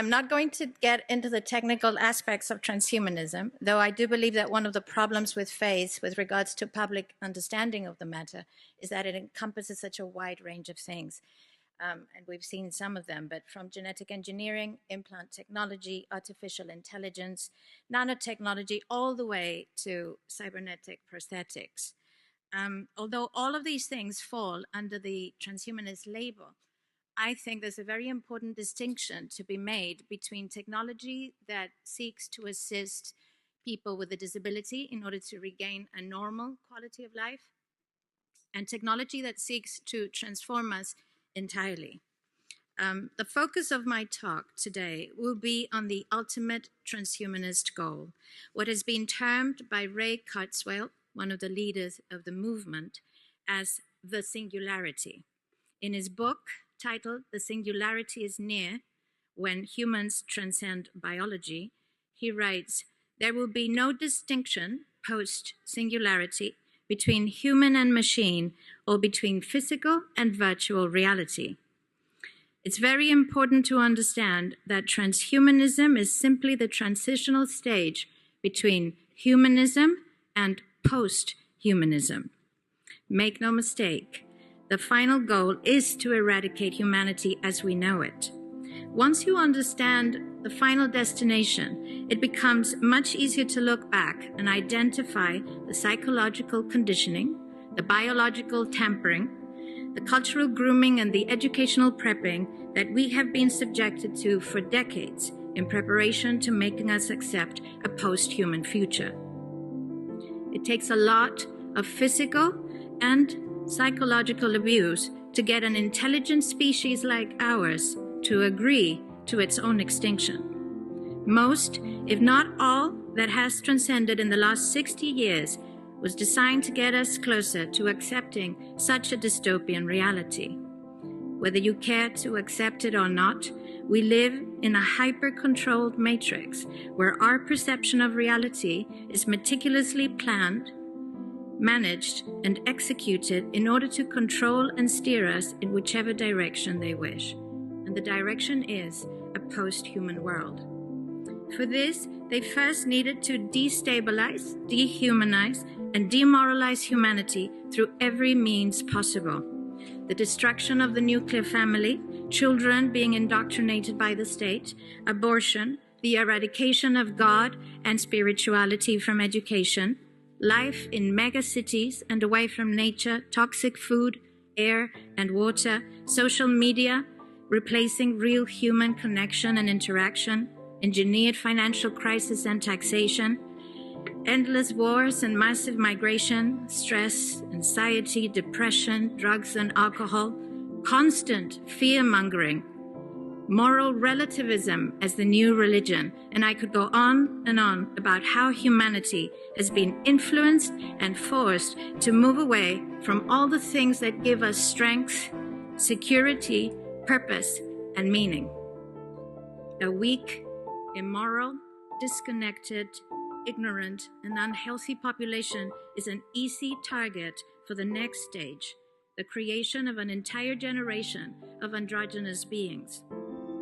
I'm not going to get into the technical aspects of transhumanism, though I do believe that one of the problems with faith with regards to public understanding of the matter is that it encompasses such a wide range of things. And we've seen some of them, but from genetic engineering, implant technology, artificial intelligence, nanotechnology, all the way to cybernetic prosthetics. Although all of these things fall under the transhumanist label, I think there's a very important distinction to be made between technology that seeks to assist people with a disability in order to regain a normal quality of life, and technology that seeks to transform us entirely. The focus of my talk today will be on the ultimate transhumanist goal, what has been termed by Ray Kurzweil, one of the leaders of the movement, as the singularity. In his book titled "The Singularity is Near: When Humans Transcend Biology," he writes, "There will be no distinction post-singularity between human and machine or between physical and virtual reality." It's very important to understand that transhumanism is simply the transitional stage between humanism and post-humanism. Make no mistake, the final goal is to eradicate humanity as we know it. Once you understand the final destination, it becomes much easier to look back and identify the psychological conditioning, the biological tampering, the cultural grooming, and the educational prepping that we have been subjected to for decades in preparation to making us accept a post-human future. It takes a lot of physical and psychological abuse to get an intelligent species like ours to agree to its own extinction. Most, if not all, that has transcended in the last 60 years was designed to get us closer to accepting such a dystopian reality. Whether you care to accept it or not, we live in a hyper-controlled matrix where our perception of reality is meticulously planned, managed, and executed in order to control and steer us in whichever direction they wish. And the direction is a post-human world. For this, they first needed to destabilize, dehumanize, and demoralize humanity through every means possible. The destruction of the nuclear family, children being indoctrinated by the state, abortion, the eradication of God and spirituality from education, life in megacities and away from nature, toxic food, air and water, social media, replacing real human connection and interaction, engineered financial crisis and taxation, endless wars and massive migration, stress, anxiety, depression, drugs and alcohol, constant fear-mongering, moral relativism as the new religion, and I could go on and on about how humanity has been influenced and forced to move away from all the things that give us strength, security, purpose, and meaning. A weak, immoral, disconnected, ignorant, and unhealthy population is an easy target for the next stage, the creation of an entire generation of androgynous beings.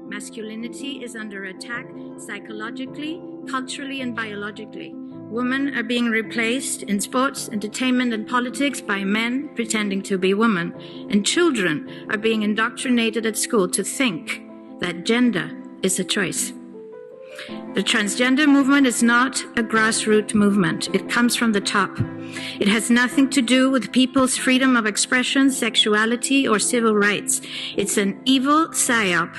Masculinity is under attack psychologically, culturally, and biologically. Women are being replaced in sports, entertainment, and politics by men pretending to be women, and children are being indoctrinated at school to think that gender is a choice. The transgender movement is not a grassroots movement. It comes from the top. It has nothing to do with people's freedom of expression, sexuality, or civil rights. It's an evil psyop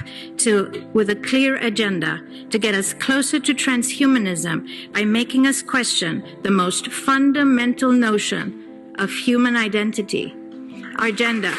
with a clear agenda to get us closer to transhumanism by making us question the most fundamental notion of human identity, our gender.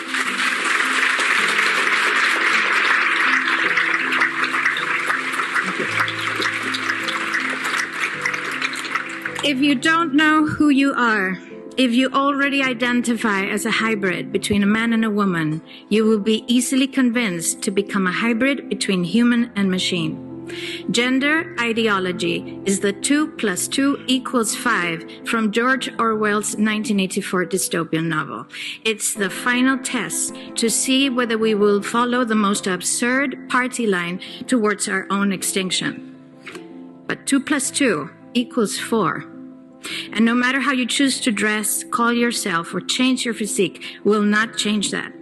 If you don't know who you are, if you already identify as a hybrid between a man and a woman, you will be easily convinced to become a hybrid between human and machine. Gender ideology is the 2 + 2 = 5 from George Orwell's 1984 dystopian novel. It's the final test to see whether we will follow the most absurd party line towards our own extinction. But 2 + 2 = 4. And no matter how you choose to dress, call yourself, or change your physique, will not change that.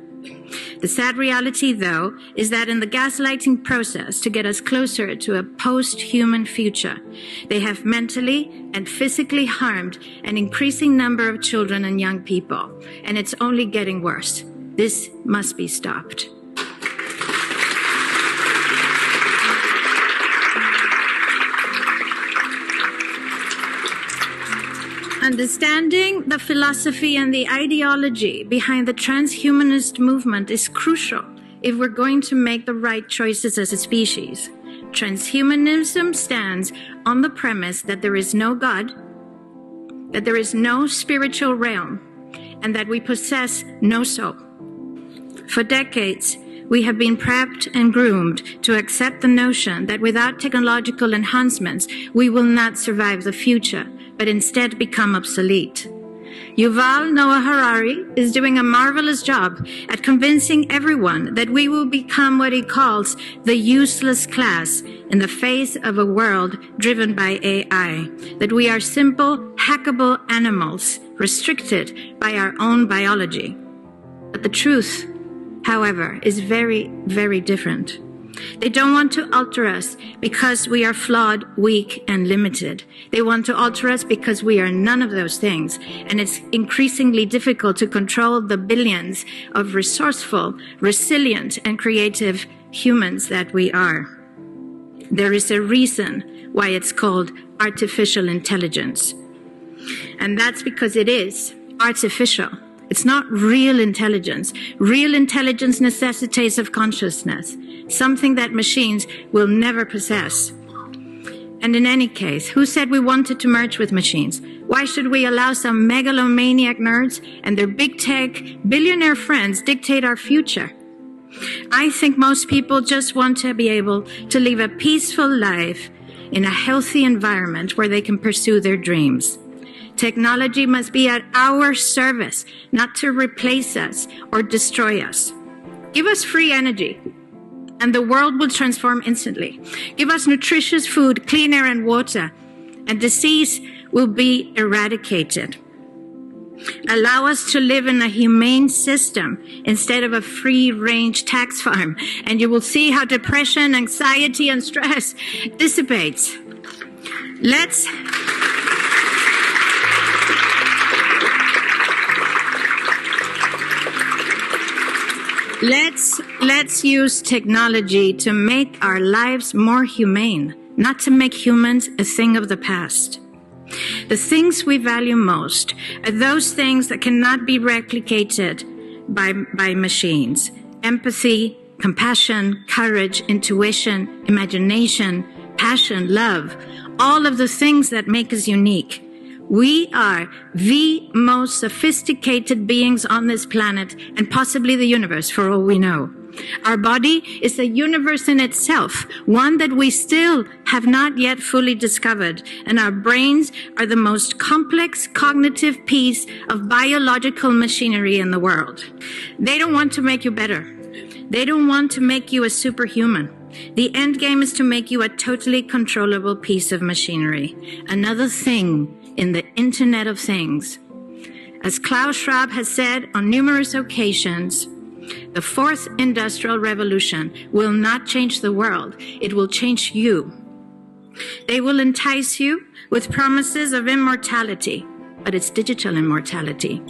The sad reality, though, is that in the gaslighting process to get us closer to a post-human future, they have mentally and physically harmed an increasing number of children and young people, and it's only getting worse. This must be stopped. Understanding the philosophy and the ideology behind the transhumanist movement is crucial if we're going to make the right choices as a species. Transhumanism stands on the premise that there is no God, that there is no spiritual realm, and that we possess no soul. For decades, we have been prepped and groomed to accept the notion that without technological enhancements, we will not survive the future, but instead become obsolete. Yuval Noah Harari is doing a marvelous job at convincing everyone that we will become what he calls the useless class in the face of a world driven by AI, that we are simple, hackable animals restricted by our own biology. But the truth, however, is very, very different. They don't want to alter us because we are flawed, weak, and limited. They want to alter us because we are none of those things, and it's increasingly difficult to control the billions of resourceful, resilient, and creative humans that we are. There is a reason why it's called artificial intelligence, and that's because it is artificial. It's not real intelligence. Real intelligence necessitates of consciousness, something that machines will never possess. And in any case, who said we wanted to merge with machines? Why should we allow some megalomaniac nerds and their big tech billionaire friends dictate our future? I think most people just want to be able to live a peaceful life in a healthy environment where they can pursue their dreams. Technology must be at our service, not to replace us or destroy us. Give us free energy, and the world will transform instantly. Give us nutritious food, clean air, and water, and disease will be eradicated. Allow us to live in a humane system instead of a free-range tax farm, and you will see how depression, anxiety, and stress dissipates. Let's use technology to make our lives more humane, not to make humans a thing of the past. The things we value most are those things that cannot be replicated by machines. Empathy, compassion, courage, intuition, imagination, passion, love, all of the things that make us unique. We are the most sophisticated beings on this planet and possibly the universe, for all we know. Our body is a universe in itself, one that we still have not yet fully discovered, and our brains are the most complex cognitive piece of biological machinery in the world. They don't want to make you better. They don't want to make you a superhuman. The end game is to make you a totally controllable piece of machinery, another thing in the Internet of Things. As Klaus Schwab has said on numerous occasions, the fourth industrial revolution will not change the world, it will change you. They will entice you with promises of immortality, but it's digital immortality.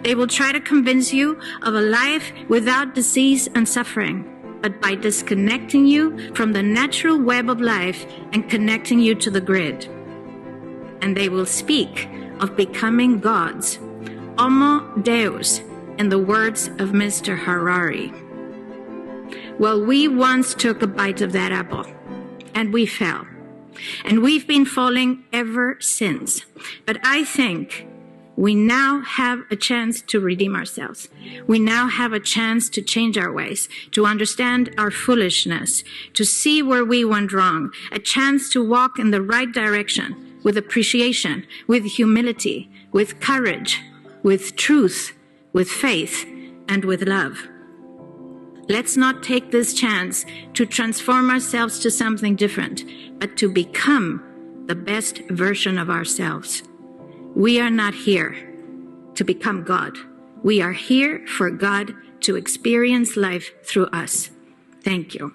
They will try to convince you of a life without disease and suffering, but by disconnecting you from the natural web of life and connecting you to the grid. And they will speak of becoming gods, homo deus, in the words of Mr. Harari. Well, we once took a bite of that apple, and we fell. And we've been falling ever since. But I think We now have a chance to redeem ourselves. We now have a chance to change our ways, to understand our foolishness, to see where we went wrong, a chance to walk in the right direction with appreciation, with humility, with courage, with truth, with faith, and with love. Let's not take this chance to transform ourselves to something different, but to become the best version of ourselves. We are not here to become God. We are here for God to experience life through us. Thank you.